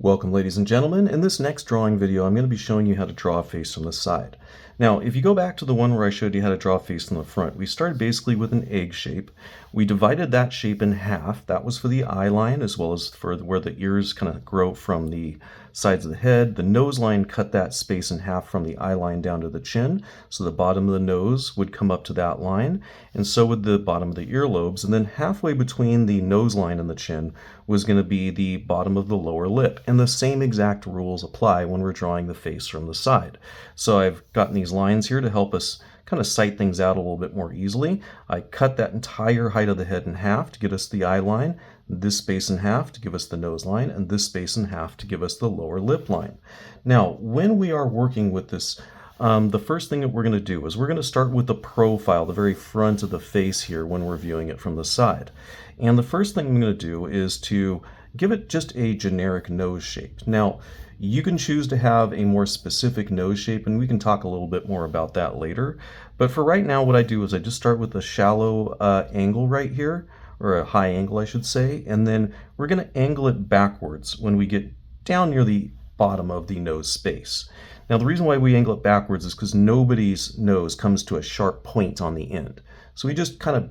Welcome, ladies and gentlemen. In this next drawing video, I'm going to be showing you how to draw a face from the side. Now, if you go back to the one where I showed you how to draw a face from the front, we started basically with an egg shape. We divided that shape in half. That was for the eye line, as well as for where the ears kind of grow from the sides of the head. The nose line cut that space in half from the eye line down to the chin, so the bottom of the nose would come up to that line, and so would the bottom of the earlobes. And then halfway between the nose line and the chin was going to be the bottom of the lower lip. And the same exact rules apply when we're drawing the face from the side. So I've gotten these lines here to help us kind of sight things out a little bit more easily. I cut that entire height of the head in half to get us the eye line, this space in half to give us the nose line, and this space in half to give us the lower lip line. Now, when we are working with this, the first thing that we're going to do is we're going to start with the profile, the very front of the face here when we're viewing it from the side. And the first thing I'm going to do is to give it just a generic nose shape. Now, you can choose to have a more specific nose shape, and we can talk a little bit more about that later. But for right now, what I do is I just start with a shallow angle right here, or a high angle, I should say, and then we're going to angle it backwards when we get down near the bottom of the nose space. Now, the reason why we angle it backwards is because nobody's nose comes to a sharp point on the end. So we just kind of,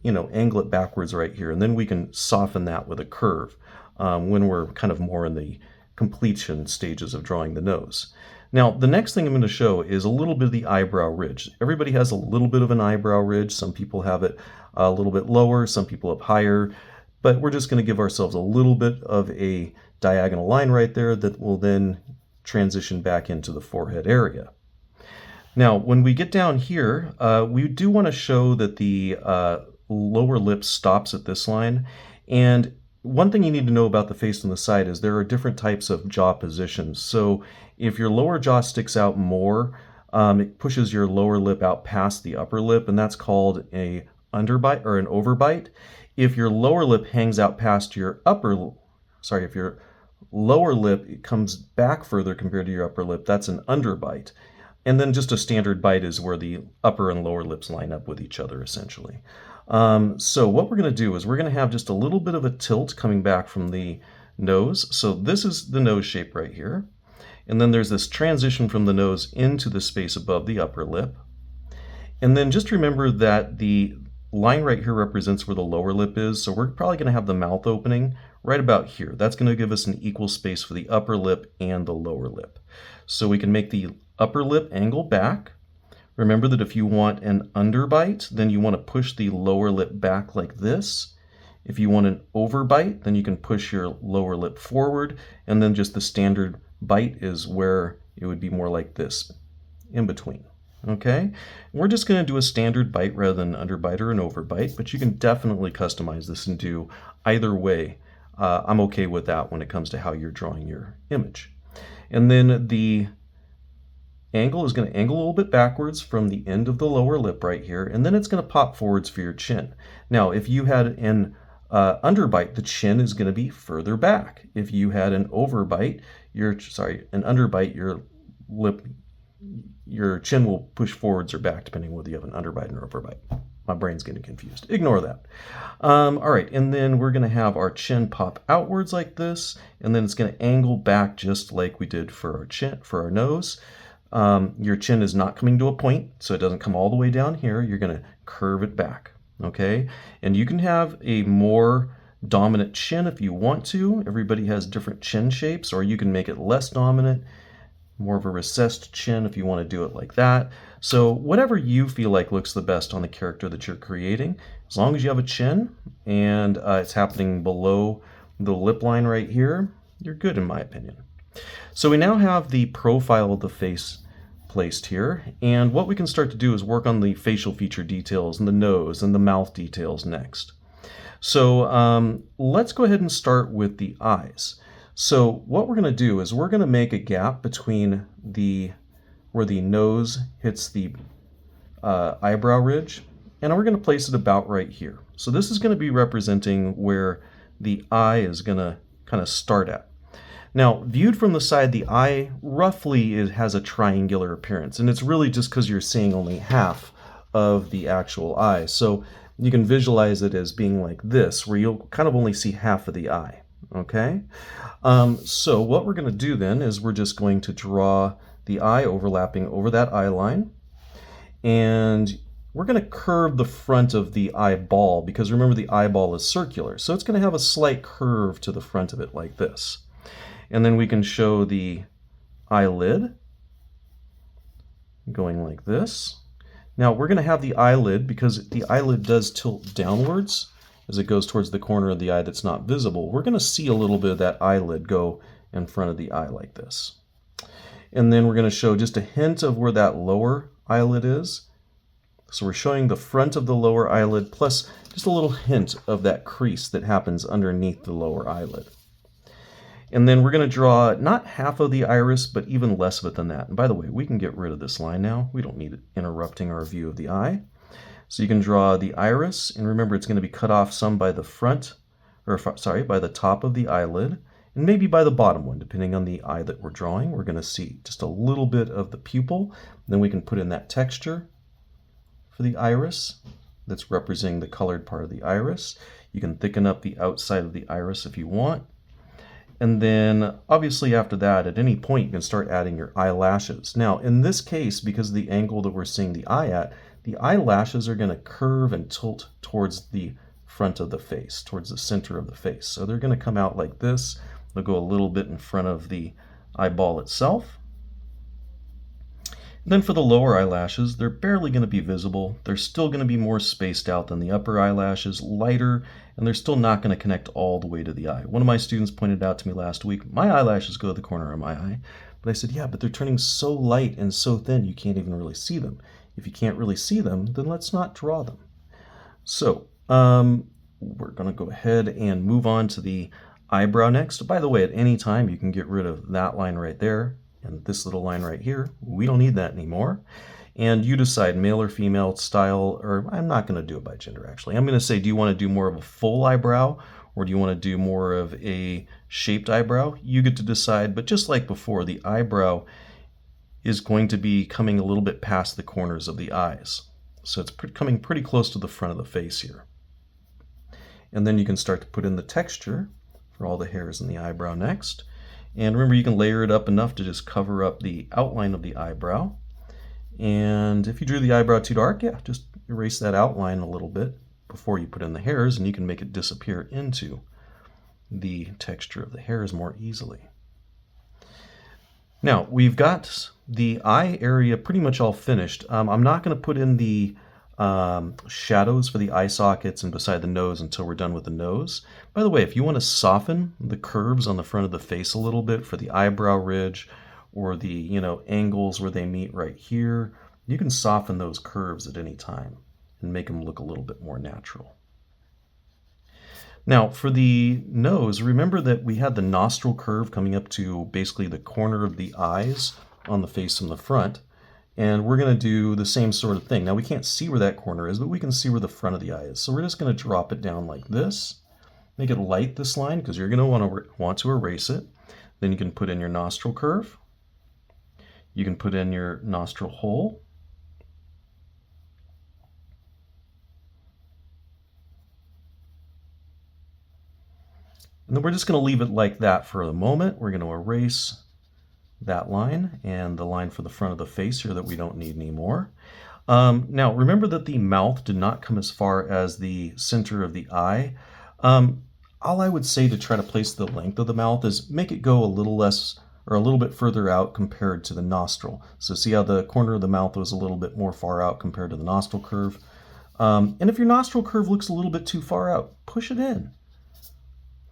angle it backwards right here, and then we can soften that with a curve when we're kind of more in the completion stages of drawing the nose. Now, the next thing I'm going to show is a little bit of the eyebrow ridge. Everybody has a little bit of an eyebrow ridge. Some people have it a little bit lower, some people have higher, but we're just going to give ourselves a little bit of a diagonal line right there that will then transition back into the forehead area. Now, when we get down here, we do want to show that the lower lip stops at this line. And one thing you need to know about the face on the side is there are different types of jaw positions. So if your lower jaw sticks out more, it pushes your lower lip out past the upper lip, and that's called an underbite or an overbite. If your lower lip hangs out past your if your lower lip comes back further compared to your upper lip, that's an underbite. And then just a standard bite is where the upper and lower lips line up with each other, essentially. So what we're going to do is we're going to have just a little bit of a tilt coming back from the nose. So this is the nose shape right here. And then there's this transition from the nose into the space above the upper lip. And then just remember that the line right here represents where the lower lip is. So we're probably going to have the mouth opening right about here. That's going to give us an equal space for the upper lip and the lower lip. So we can make the upper lip angle back. Remember that if you want an underbite, then you want to push the lower lip back like this. If you want an overbite, then you can push your lower lip forward, and then just the standard bite is where it would be more like this, in between. Okay? We're just going to do a standard bite rather than an underbite or an overbite, but you can definitely customize this and do either way. I'm okay with that when it comes to how you're drawing your image. And then the angle is going to angle a little bit backwards from the end of the lower lip right here, and then it's going to pop forwards for your chin. Now, if you had an underbite, the chin is going to be further back. If you had an underbite, your chin will push forwards or back depending whether you have an underbite or overbite. My brain's getting confused. Ignore that. All right, and then we're going to have our chin pop outwards like this, and then it's going to angle back just like we did for our nose. Your chin is not coming to a point, so it doesn't come all the way down here. You're going to curve it back, okay? And you can have a more dominant chin if you want to. Everybody has different chin shapes, or you can make it less dominant, more of a recessed chin if you want to do it like that. So whatever you feel like looks the best on the character that you're creating, as long as you have a chin and it's happening below the lip line right here, you're good in my opinion. So we now have the profile of the face placed here, and what we can start to do is work on the facial feature details and the nose and the mouth details next. So let's go ahead and start with the eyes. So what we're going to do is we're going to make a gap between where the nose hits the eyebrow ridge, and we're going to place it about right here. So this is going to be representing where the eye is going to kind of start at. Now, viewed from the side, the eye roughly has a triangular appearance, and it's really just because you're seeing only half of the actual eye. So you can visualize it as being like this, where you'll kind of only see half of the eye. okay? So what we're going to do then is we're just going to draw the eye overlapping over that eye line, and we're going to curve the front of the eyeball, because remember the eyeball is circular, so it's going to have a slight curve to the front of it like this. And then we can show the eyelid going like this. Now we're going to have the eyelid, because the eyelid does tilt downwards as it goes towards the corner of the eye that's not visible. We're going to see a little bit of that eyelid go in front of the eye like this. And then we're going to show just a hint of where that lower eyelid is. So we're showing the front of the lower eyelid plus just a little hint of that crease that happens underneath the lower eyelid. And then we're going to draw not half of the iris, but even less of it than that. And by the way, we can get rid of this line now. We don't need it interrupting our view of the eye. So you can draw the iris, and remember it's going to be cut off some by the front, or sorry, by the top of the eyelid, and maybe by the bottom one, depending on the eye that we're drawing. We're going to see just a little bit of the pupil. Then we can put in that texture for the iris that's representing the colored part of the iris. You can thicken up the outside of the iris if you want. And then obviously after that, at any point, you can start adding your eyelashes. Now in this case, because of the angle that we're seeing the eye at, the eyelashes are going to curve and tilt towards the front of the face, towards the center of the face. So they're going to come out like this. They'll go a little bit in front of the eyeball itself. And then for the lower eyelashes, they're barely going to be visible. They're still going to be more spaced out than the upper eyelashes, lighter, and they're still not going to connect all the way to the eye. One of my students pointed out to me last week, my eyelashes go to the corner of my eye. But I said, yeah, but they're turning so light and so thin you can't even really see them. If you can't really see them, then let's not draw them. So we're going to go ahead and move on to the eyebrow next. By the way, at any time you can get rid of that line right there and this little line right here. We don't need that anymore. And you decide male or female style, or I'm not going to do it by gender actually. I'm going to say, do you want to do more of a full eyebrow, or do you want to do more of a shaped eyebrow? You get to decide, but just like before, the eyebrow is going to be coming a little bit past the corners of the eyes. So it's coming pretty close to the front of the face here. And then you can start to put in the texture for all the hairs in the eyebrow next. And remember, you can layer it up enough to just cover up the outline of the eyebrow. And if you drew the eyebrow too dark, yeah, just erase that outline a little bit before you put in the hairs, and you can make it disappear into the texture of the hairs more easily. Now, we've got the eye area pretty much all finished. I'm not going to put in the shadows for the eye sockets and beside the nose until we're done with the nose. By the way, if you want to soften the curves on the front of the face a little bit for the eyebrow ridge or the angles where they meet right here, you can soften those curves at any time and make them look a little bit more natural. Now for the nose, remember that we had the nostril curve coming up to basically the corner of the eyes on the face from the front. And we're going to do the same sort of thing. Now we can't see where that corner is, but we can see where the front of the eye is. So we're just going to drop it down like this. Make it light, this line, because you're going to want to erase it. Then you can put in your nostril curve. You can put in your nostril hole. And then we're just going to leave it like that for a moment. We're going to erase that line and the line for the front of the face here that we don't need anymore. Now remember that the mouth did not come as far as the center of the eye. All I would say to try to place the length of the mouth is make it go a little less or a little bit further out compared to the nostril. So see how the corner of the mouth was a little bit more far out compared to the nostril curve. And if your nostril curve looks a little bit too far out, push it in.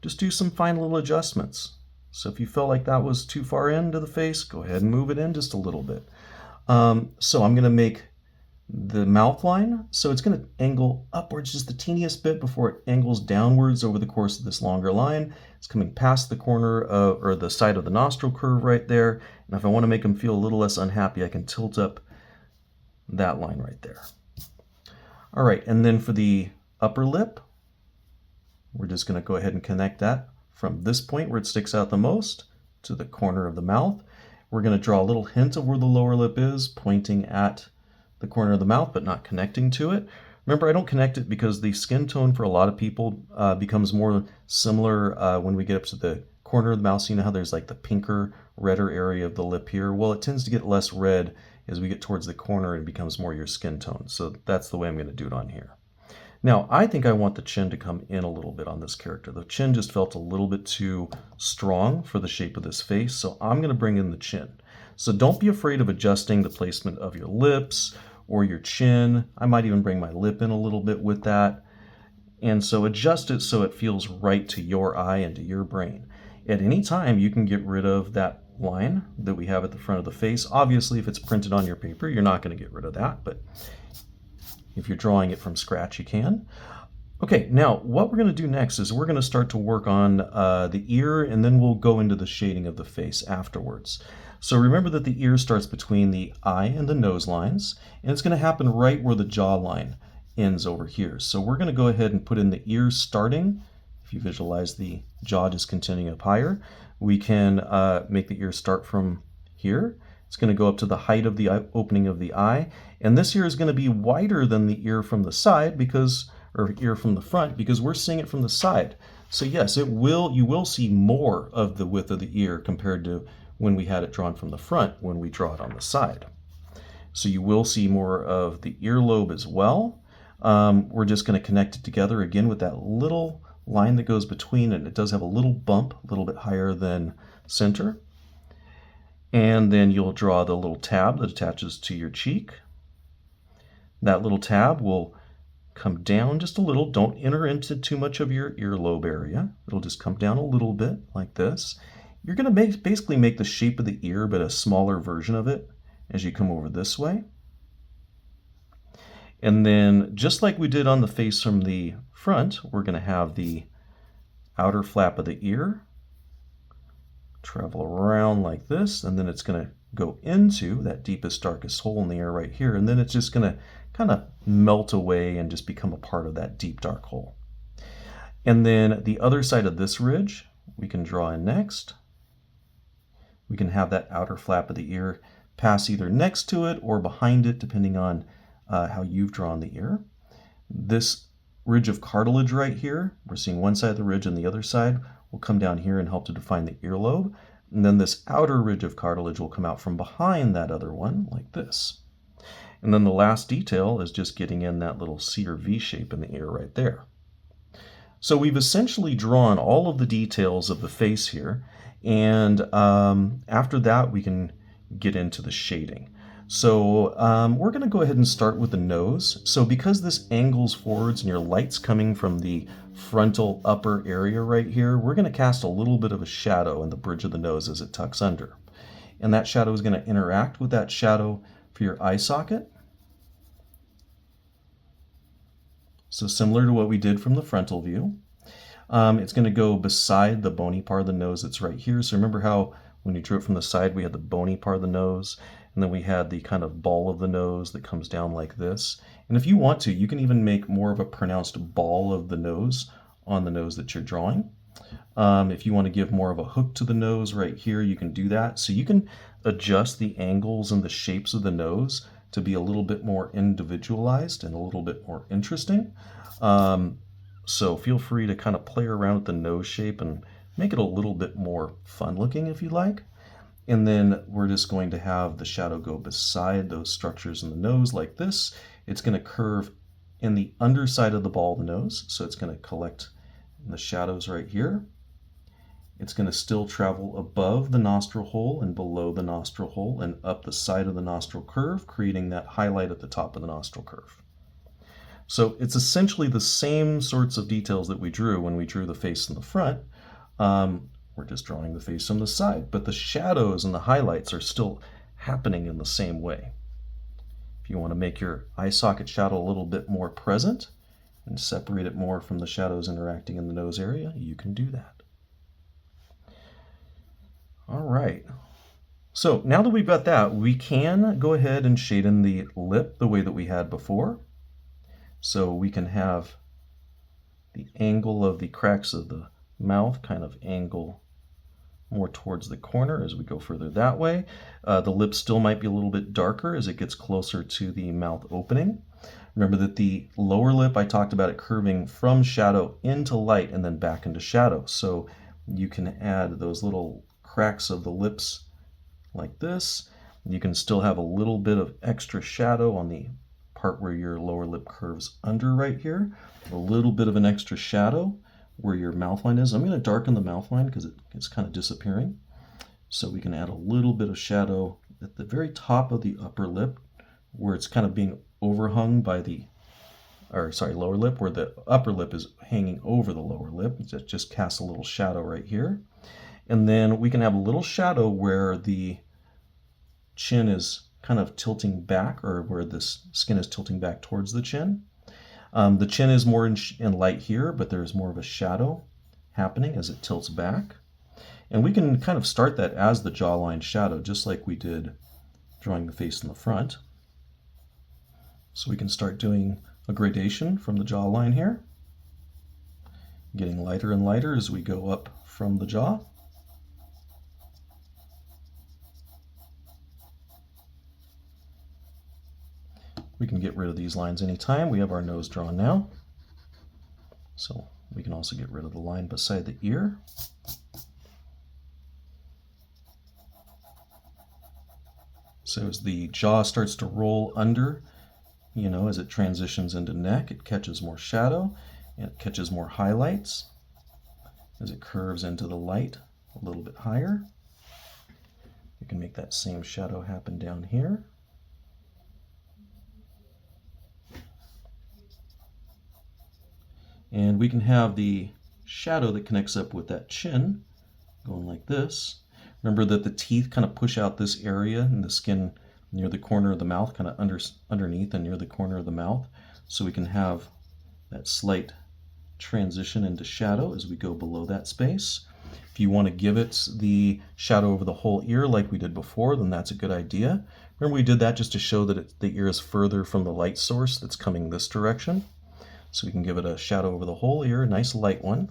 Just do some fine little adjustments. So if you felt like that was too far into the face, go ahead and move it in just a little bit. So I'm going to make the mouth line, so it's going to angle upwards just the teeniest bit before it angles downwards over the course of this longer line. It's coming past the corner or the side of the nostril curve right there. And if I want to make them feel a little less unhappy, I can tilt up that line right there. All right, and then for the upper lip, we're just going to go ahead and connect that from this point where it sticks out the most to the corner of the mouth. We're going to draw a little hint of where the lower lip is, pointing at the corner of the mouth, but not connecting to it. Remember, I don't connect it because the skin tone for a lot of people becomes more similar when we get up to the corner of the mouth. So you know how there's like the pinker, redder area of the lip here? Well, it tends to get less red as we get towards the corner and it becomes more your skin tone. So that's the way I'm going to do it on here. Now, I think I want the chin to come in a little bit on this character. The chin just felt a little bit too strong for the shape of this face, so I'm going to bring in the chin. So don't be afraid of adjusting the placement of your lips or your chin. I might even bring my lip in a little bit with that. And so adjust it so it feels right to your eye and to your brain. At any time, you can get rid of that line that we have at the front of the face. Obviously, if it's printed on your paper, you're not going to get rid of that, but if you're drawing it from scratch, you can. Okay, now what we're going to do next is we're going to start to work on the ear, and then we'll go into the shading of the face afterwards. So remember that the ear starts between the eye and the nose lines, and it's going to happen right where the jawline ends over here. So we're going to go ahead and put in the ear starting. If you visualize the jaw just continuing up higher, we can make the ear start from here. It's going to go up to the height of the opening of the eye, and this ear is going to be wider than the ear from the side or ear from the front because we're seeing it from the side. So yes, you will see more of the width of the ear compared to when we had it drawn from the front when we draw it on the side. So you will see more of the earlobe as well. We're just going to connect it together again with that little line that goes between, and it does have a little bump, a little bit higher than center. And then you'll draw the little tab that attaches to your cheek. That little tab will come down just a little. Don't enter into too much of your earlobe area. It'll just come down a little bit like this. You're going to basically make the shape of the ear, but a smaller version of it as you come over this way. And then just like we did on the face from the front, we're going to have the outer flap of the ear travel around like this, and then it's going to go into that deepest, darkest hole in the ear right here, and then it's just going to kind of melt away and just become a part of that deep, dark hole. And then the other side of this ridge, we can draw in next. We can have that outer flap of the ear pass either next to it or behind it, depending on how you've drawn the ear. This ridge of cartilage right here, we're seeing one side of the ridge and the other side will come down here and help to define the earlobe. And then this outer ridge of cartilage will come out from behind that other one like this. And then the last detail is just getting in that little C or V shape in the ear right there. So we've essentially drawn all of the details of the face here, and after that we can get into the shading. So we're going to go ahead and start with the nose. So because this angles forwards and your light's coming from the frontal upper area right here, we're going to cast a little bit of a shadow in the bridge of the nose as it tucks under. And that shadow is going to interact with that shadow for your eye socket. So similar to what we did from the frontal view. It's going to go beside the bony part of the nose that's right here. So remember how when you drew it from the side we had the bony part of the nose, and then we had the kind of ball of the nose that comes down like this. And if you want to, you can even make more of a pronounced ball of the nose on the nose that you're drawing. If you want to give more of a hook to the nose right here, you can do that. So you can adjust the angles and the shapes of the nose to be a little bit more individualized and a little bit more interesting. So feel free to kind of play around with the nose shape and make it a little bit more fun looking if you like. And then we're just going to have the shadow go beside those structures in the nose like this. It's going to curve in the underside of the ball of the nose, so it's going to collect the shadows right here. It's going to still travel above the nostril hole and below the nostril hole and up the side of the nostril curve, creating that highlight at the top of the nostril curve. So it's essentially the same sorts of details that we drew when we drew the face in the front. We're just drawing the face from the side, but the shadows and the highlights are still happening in the same way. If you want to make your eye socket shadow a little bit more present and separate it more from the shadows interacting in the nose area, you can do that. All right. So now that we've got that, we can go ahead and shade in the lip the way that we had before. So we can have the angle of the cracks of the mouth kind of angle more towards the corner as we go further that way. The lip still might be a little bit darker as it gets closer to the mouth opening. Remember that the lower lip, I talked about it curving from shadow into light and then back into shadow. So you can add those little cracks of the lips like this. You can still have a little bit of extra shadow on the part where your lower lip curves under right here. A little bit of an extra shadow where your mouth line is. I'm going to darken the mouth line because it's kind of disappearing. So we can add a little bit of shadow at the very top of the upper lip where it's kind of being overhung by the, lower lip, where the upper lip is hanging over the lower lip. Just cast a little shadow right here. And then we can have a little shadow where the chin is kind of tilting back, or where this skin is tilting back towards the chin. The chin is more in light here, but there's more of a shadow happening as it tilts back. And we can kind of start that as the jawline shadow, just like we did drawing the face in the front. So we can start doing a gradation from the jawline here, getting lighter and lighter as we go up from the jaw. We can get rid of these lines anytime. We have our nose drawn now. So we can also get rid of the line beside the ear. So as the jaw starts to roll under, as it transitions into neck, it catches more shadow and it catches more highlights as it curves into the light a little bit higher. We can make that same shadow happen down here. And we can have the shadow that connects up with that chin going like this. Remember that the teeth kind of push out this area and the skin near the corner of the mouth, kind of underneath and near the corner of the mouth. So we can have that slight transition into shadow as we go below that space. If you want to give it the shadow over the whole ear like we did before, then that's a good idea. Remember we did that just to show that the ear is further from the light source that's coming this direction. So we can give it a shadow over the whole ear, a nice light one.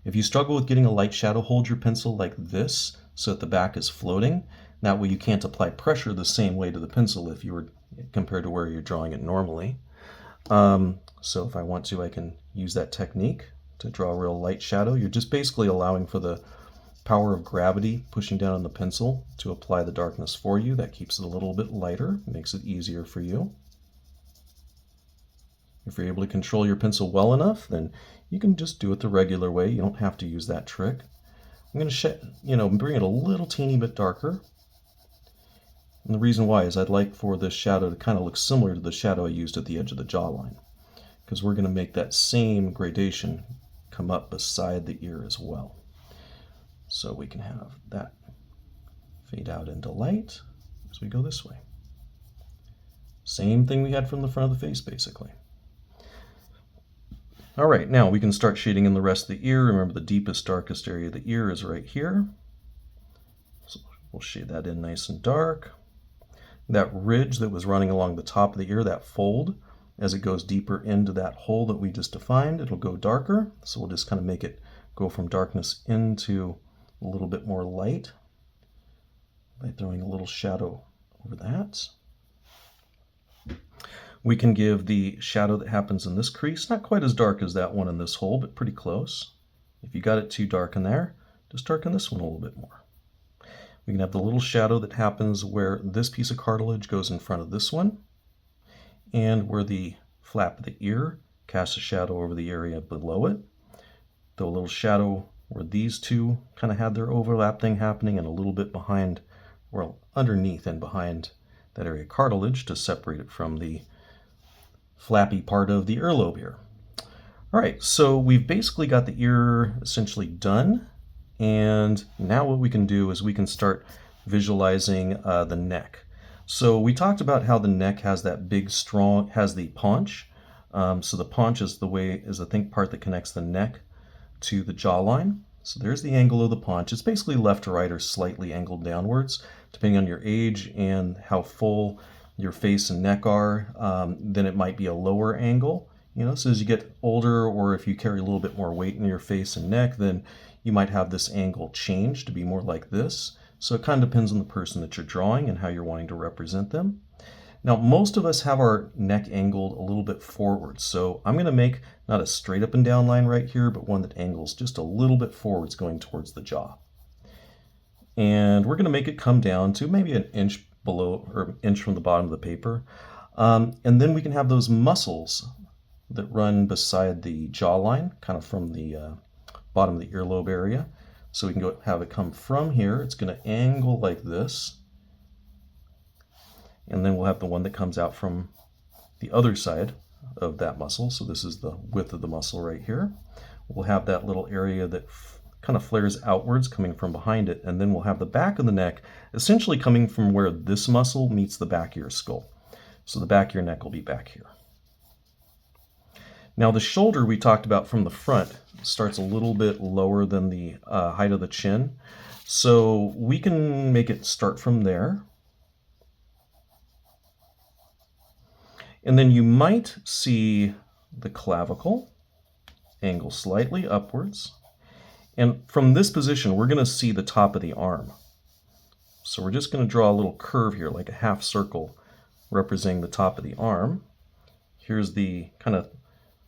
If you struggle with getting a light shadow, hold your pencil like this so that the back is floating. That way you can't apply pressure the same way to the pencil if you were compared to where you're drawing it normally. So if I want to, I can use that technique to draw a real light shadow. You're just basically allowing for the power of gravity pushing down on the pencil to apply the darkness for you. That keeps it a little bit lighter, makes it easier for you. If you're able to control your pencil well enough, then you can just do it the regular way. You don't have to use that trick. I'm going to bring it a little teeny bit darker. And the reason why is I'd like for this shadow to kind of look similar to the shadow I used at the edge of the jawline, because we're going to make that same gradation come up beside the ear as well. So we can have that fade out into light as we go this way. Same thing we had from the front of the face, basically. All right, now we can start shading in the rest of the ear. Remember, the deepest, darkest area of the ear is right here. So we'll shade that in nice and dark. That ridge that was running along the top of the ear, that fold, as it goes deeper into that hole that we just defined, it'll go darker. So we'll just kind of make it go from darkness into a little bit more light by throwing a little shadow over that. We can give the shadow that happens in this crease, not quite as dark as that one in this hole, but pretty close. If you got it too dark in there, just darken this one a little bit more. We can have the little shadow that happens where this piece of cartilage goes in front of this one, and where the flap of the ear casts a shadow over the area below it. Throw a little shadow where these two kind of had their overlap thing happening, and a little bit behind, well, underneath and behind that area of cartilage to separate it from the flappy part of the earlobe here. All right, so we've basically got the ear essentially done. And now what we can do is we can start visualizing the neck. So we talked about how the neck has that big, strong, has the paunch. So the paunch is the think part that connects the neck to the jawline. So there's the angle of the paunch. It's basically left to right or slightly angled downwards, depending on your age and how full your face and neck are. Then it might be a lower angle. So as you get older, or if you carry a little bit more weight in your face and neck, then you might have this angle change to be more like this. So it kind of depends on the person that you're drawing and how you're wanting to represent them. Now, most of us have our neck angled a little bit forward, so I'm going to make not a straight up and down line right here, but one that angles just a little bit forwards going towards the jaw. And we're going to make it come down to maybe an inch below or an inch from the bottom of the paper. And then we can have those muscles that run beside the jawline, kind of from the bottom of the earlobe area. So we can go have it come from here. It's going to angle like this. And then we'll have the one that comes out from the other side of that muscle. So this is the width of the muscle right here. We'll have that little area that kind of flares outwards coming from behind it. And then we'll have the back of the neck essentially coming from where this muscle meets the back of your skull. So the back of your neck will be back here. Now the shoulder we talked about from the front starts a little bit lower than the height of the chin. So we can make it start from there. And then you might see the clavicle angle slightly upwards. And from this position, we're going to see the top of the arm. So we're just going to draw a little curve here, like a half circle representing the top of the arm. Here's the kind of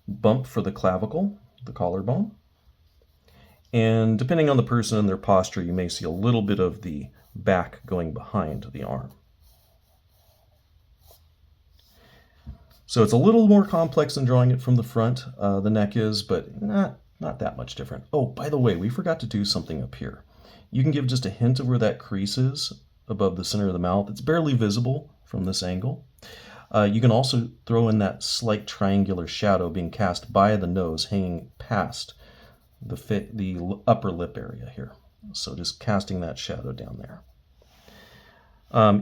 bump for the clavicle, the collarbone. And depending on the person and their posture, you may see a little bit of the back going behind the arm. So it's a little more complex than drawing it from the front, the neck is, but not that much different. Oh, by the way, we forgot to do something up here. You can give just a hint of where that crease is above the center of the mouth. It's barely visible from this angle. You can also throw in that slight triangular shadow being cast by the nose hanging past the upper lip area here. So just casting that shadow down there.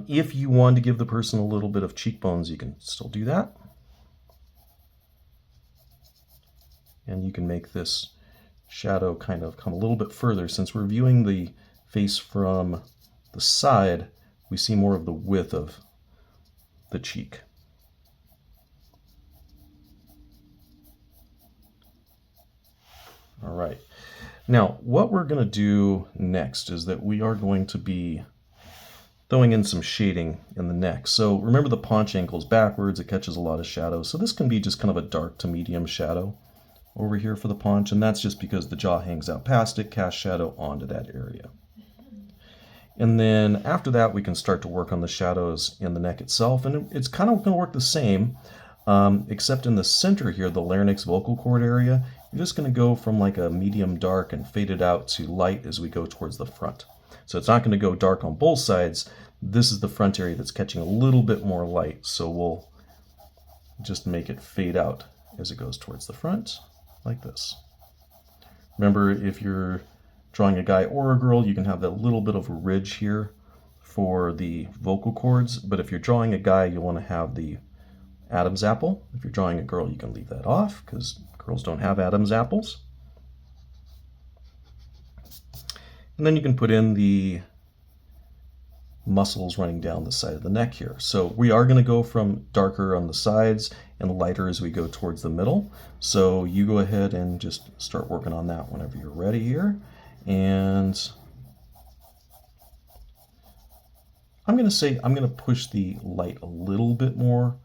If you want to give the person a little bit of cheekbones, you can still do that. And you can make this shadow kind of come a little bit further. Since we're viewing the face from the side, we see more of the width of the cheek. All right. Now, what we're going to do next is that we are going to be throwing in some shading in the neck. So remember the paunch angles backwards, it catches a lot of shadow. So this can be just kind of a dark to medium shadow over here for the paunch, and that's just because the jaw hangs out past it, casts shadow onto that area. And then after that, we can start to work on the shadows in the neck itself, and it's kind of going to work the same, except in the center here, the larynx vocal cord area, you're just going to go from like a medium dark and fade it out to light as we go towards the front. So it's not going to go dark on both sides. This is the front area that's catching a little bit more light, so we'll just make it fade out as it goes towards the front, like this. Remember, if you're drawing a guy or a girl, you can have that little bit of a ridge here for the vocal cords, but if you're drawing a guy, you want to have the Adam's apple. If you're drawing a girl, you can leave that off because girls don't have Adam's apples. And then you can put in the muscles running down the side of the neck here. So we are going to go from darker on the sides and lighter as we go towards the middle. So you go ahead and just start working on that whenever you're ready here. And I'm going to push the light a little bit more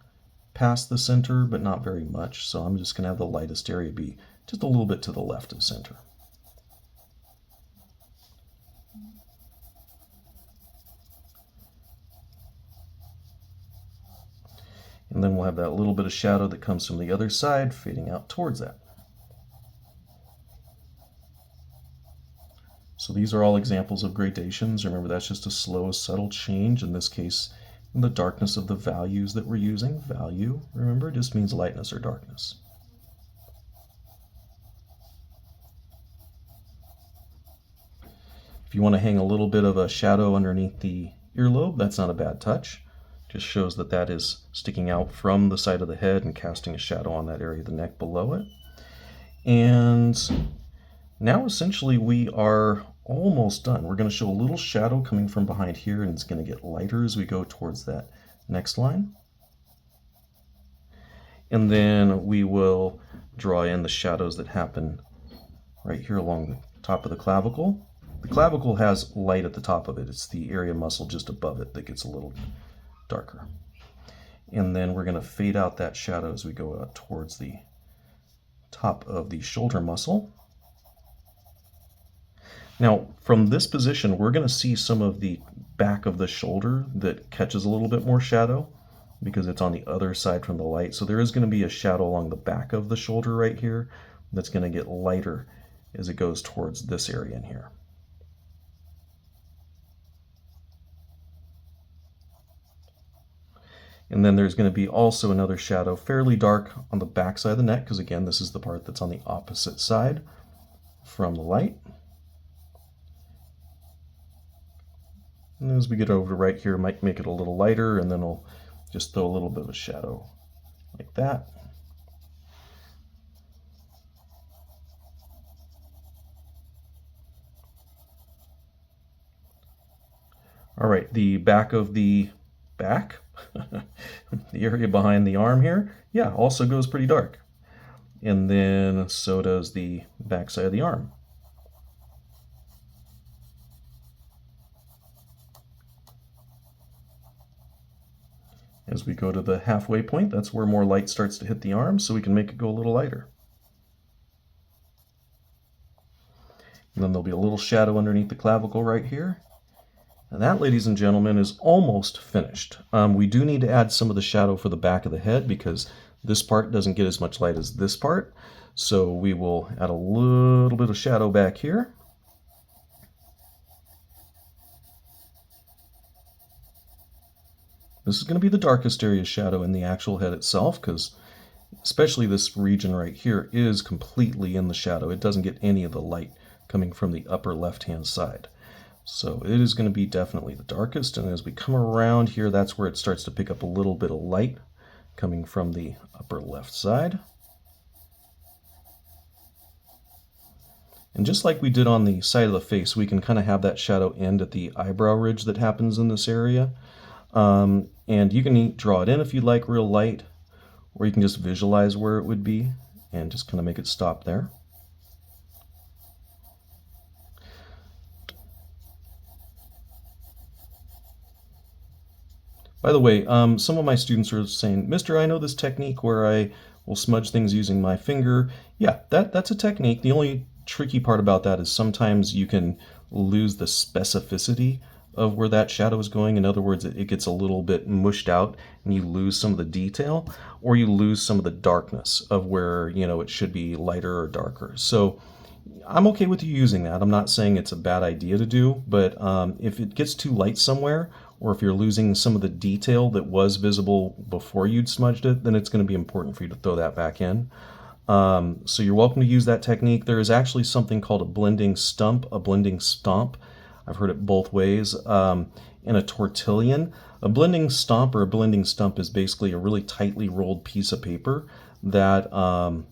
past the center, but not very much. So I'm just going to have the lightest area be just a little bit to the left of center. And then we'll have that little bit of shadow that comes from the other side fading out towards that. So these are all examples of gradations. Remember, that's just a slow, subtle change. In this case, in the darkness of the values that we're using. Value, remember, just means lightness or darkness. If you want to hang a little bit of a shadow underneath the earlobe, that's not a bad touch. Just shows that that is sticking out from the side of the head and casting a shadow on that area of the neck below it. And now essentially we are almost done. We're going to show a little shadow coming from behind here, and it's going to get lighter as we go towards that next line. And then we will draw in the shadows that happen right here along the top of the clavicle. The clavicle has light at the top of it. It's the area muscle just above it that gets a little darker. And then we're going to fade out that shadow as we go out towards the top of the shoulder muscle. Now, from this position, we're going to see some of the back of the shoulder that catches a little bit more shadow because it's on the other side from the light. So there is going to be a shadow along the back of the shoulder right here that's going to get lighter as it goes towards this area in here. And then there's going to be also another shadow fairly dark on the back side of the neck, because again, this is the part that's on the opposite side from the light. And as we get over to right here, might make it a little lighter, and then we'll just throw a little bit of a shadow like that. All right, the back of the back, the area behind the arm here, yeah, also goes pretty dark. And then so does the back side of the arm. As we go to the halfway point, that's where more light starts to hit the arm, so we can make it go a little lighter. And then there'll be a little shadow underneath the clavicle right here. And that, ladies and gentlemen, is almost finished. We do need to add some of the shadow for the back of the head because this part doesn't get as much light as this part. So we will add a little bit of shadow back here. This is going to be the darkest area of shadow in the actual head itself, because especially this region right here is completely in the shadow. It doesn't get any of the light coming from the upper left-hand side. So it is going to be definitely the darkest, and as we come around here, that's where it starts to pick up a little bit of light coming from the upper left side. And just like we did on the side of the face, we can kind of have that shadow end at the eyebrow ridge that happens in this area. And you can draw it in if you like real light, or you can just visualize where it would be and just kind of make it stop there. By the way, some of my students are saying, Mister, I know this technique where I will smudge things using my finger. Yeah, that's a technique. The only tricky part about that is sometimes you can lose the specificity of where that shadow is going. In other words, it gets a little bit mushed out and you lose some of the detail, or you lose some of the darkness of where, you know, it should be lighter or darker. So I'm okay with you using that. I'm not saying it's a bad idea to do, but if it gets too light somewhere, or if you're losing some of the detail that was visible before you'd smudged it, then it's going to be important for you to throw that back in. So you're welcome to use that technique. There is actually something called a blending stump, a blending stomp. I've heard it both ways. And a tortillion. A blending stomp or a blending stump is basically a really tightly rolled piece of paper that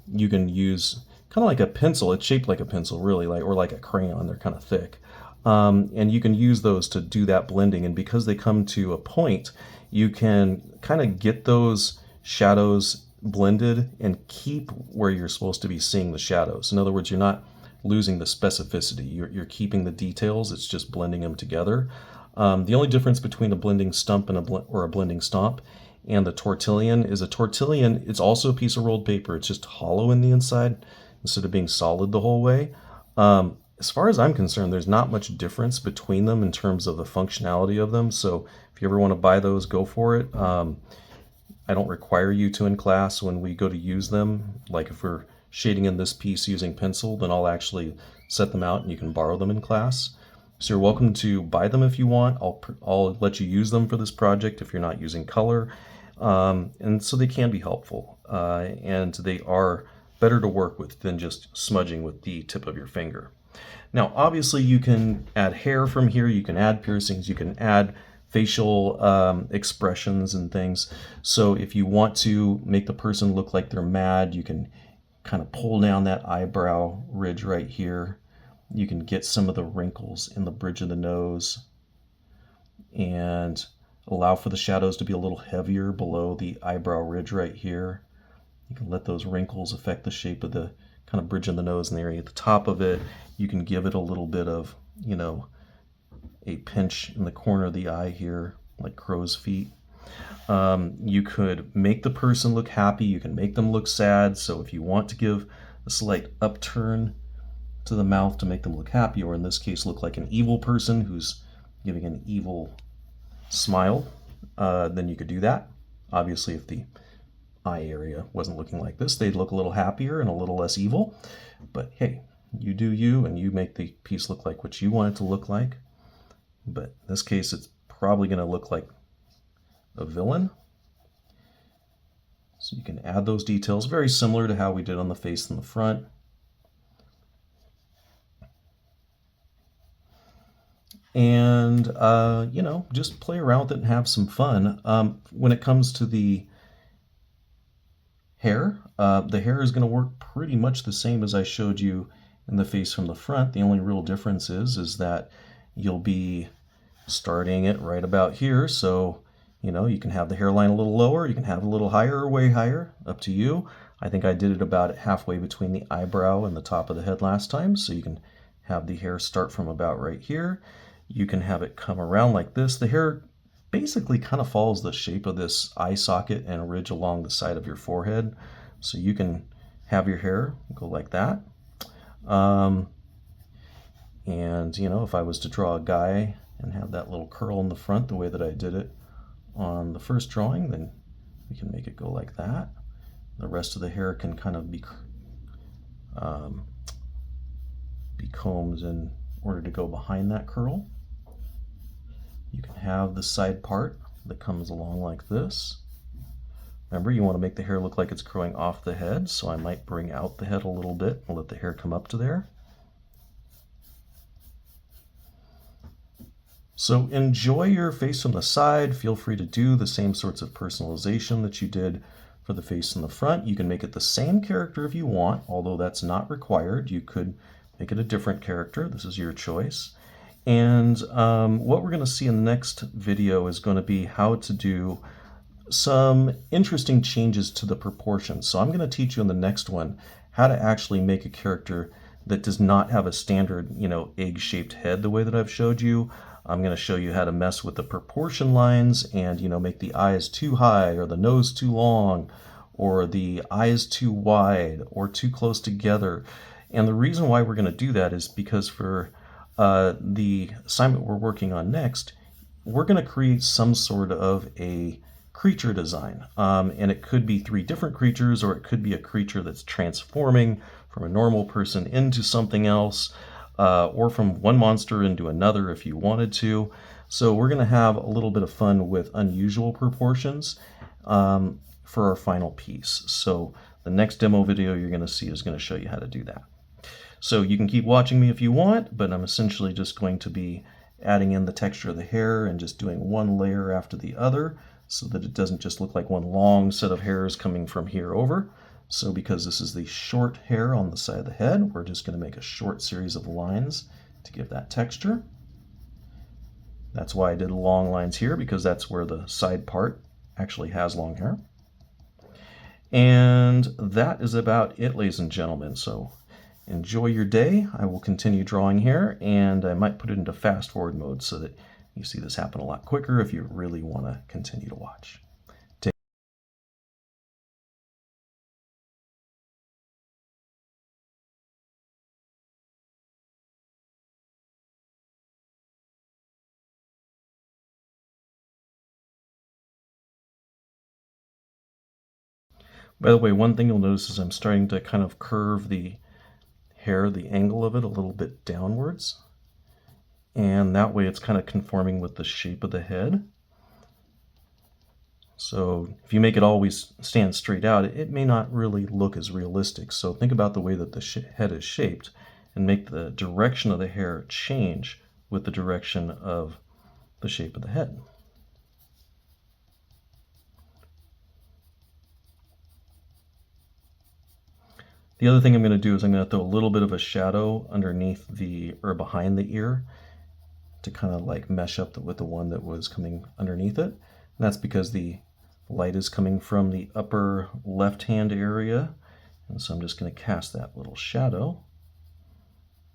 you can use kind of like a pencil. It's shaped like a pencil, really, or like a crayon. They're kind of thick. And you can use those to do that blending. And because they come to a point, you can kind of get those shadows blended and keep where you're supposed to be seeing the shadows. In other words, you're not losing the specificity. You're keeping the details. It's just blending them together. The only difference between a blending stump and a blending stomp and the tortillion is a tortillion, it's also a piece of rolled paper. It's just hollow in the inside instead of being solid the whole way. As far as I'm concerned, there's not much difference between them in terms of the functionality of them. So if you ever want to buy those, go for it. I don't require you to in class when we go to use them. Like if we're shading in this piece using pencil, then I'll actually set them out and you can borrow them in class. So you're welcome to buy them if you want. I'll let you use them for this project if you're not using color. And so they can be helpful. And they are better to work with than just smudging with the tip of your finger. Now, obviously, you can add hair from here. You can add piercings. You can add facial expressions and things. So if you want to make the person look like they're mad, you can kind of pull down that eyebrow ridge right here. You can get some of the wrinkles in the bridge of the nose and allow for the shadows to be a little heavier below the eyebrow ridge right here. You can let those wrinkles affect the shape of the kind of bridge of the nose and the area at the top of it. You can give it a little bit of, you know, a pinch in the corner of the eye here, like crow's feet. You could make the person look happy, you can make them look sad. So if you want to give a slight upturn to the mouth to make them look happy, or in this case look like an evil person who's giving an evil smile, then you could do that. Obviously, if the eye area wasn't looking like this, they'd look a little happier and a little less evil. But hey, you do you, and you make the piece look like what you want it to look like. But in this case, it's probably going to look like a villain. So you can add those details, very similar to how we did on the face and the front. And, you know, just play around with it and have some fun. When it comes to the hair is going to work pretty much the same as I showed you in the face from the front. The only real difference is that you'll be starting it right about here. So, you know, you can have the hairline a little lower, you can have it a little higher or way higher, up to you. I think I did it about halfway between the eyebrow and the top of the head last time. So you can have the hair start from about right here. You can have it come around like this. The hair basically kind of follows the shape of this eye socket and ridge along the side of your forehead. So you can have your hair go like that. And, you know, if I was to draw a guy and have that little curl in the front the way that I did it on the first drawing, then we can make it go like that. The rest of the hair can kind of be combed in order to go behind that curl. You can have the side part that comes along like this. Remember, you want to make the hair look like it's growing off the head, so I might bring out the head a little bit and let the hair come up to there. So enjoy your face from the side. Feel free to do the same sorts of personalization that you did for the face in the front. You can make it the same character if you want, although that's not required. You could make it a different character. This is your choice. And what we're going to see in the next video is going to be how to do some interesting changes to the proportions. So I'm going to teach you in the next one how to actually make a character that does not have a standard, you know, egg-shaped head the way that I've showed you. I'm going to show you how to mess with the proportion lines and, you know, make the eyes too high or the nose too long or the eyes too wide or too close together. And the reason why we're going to do that is because for the assignment we're working on next, we're going to create some sort of a creature design. And it could be 3 different creatures, or it could be a creature that's transforming from a normal person into something else, or from one monster into another if you wanted to. So we're going to have a little bit of fun with unusual proportions for our final piece. So the next demo video you're going to see is going to show you how to do that. So you can keep watching me if you want, but I'm essentially just going to be adding in the texture of the hair and just doing one layer after the other so that it doesn't just look like one long set of hairs coming from here over. So because this is the short hair on the side of the head, we're just going to make a short series of lines to give that texture. That's why I did long lines here, because that's where the side part actually has long hair. And that is about it, ladies and gentlemen. So enjoy your day. I will continue drawing here, and I might put it into fast forward mode so that you see this happen a lot quicker if you really want to continue to watch. By the way, one thing you'll notice is I'm starting to kind of curve the hair, the angle of it, a little bit downwards. And that way it's kind of conforming with the shape of the head. So if you make it always stand straight out, it may not really look as realistic. So think about the way that the head is shaped and make the direction of the hair change with the direction of the shape of the head. The other thing I'm going to do is I'm going to throw a little bit of a shadow underneath or behind the ear to kind of like mesh up with the one that was coming underneath it. And that's because the light is coming from the upper left-hand area. And so I'm just going to cast that little shadow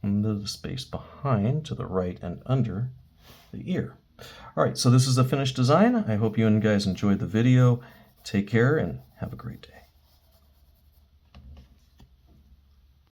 into the space behind to the right and under the ear. All right, so this is a finished design. I hope you guys enjoyed the video. Take care and have a great day.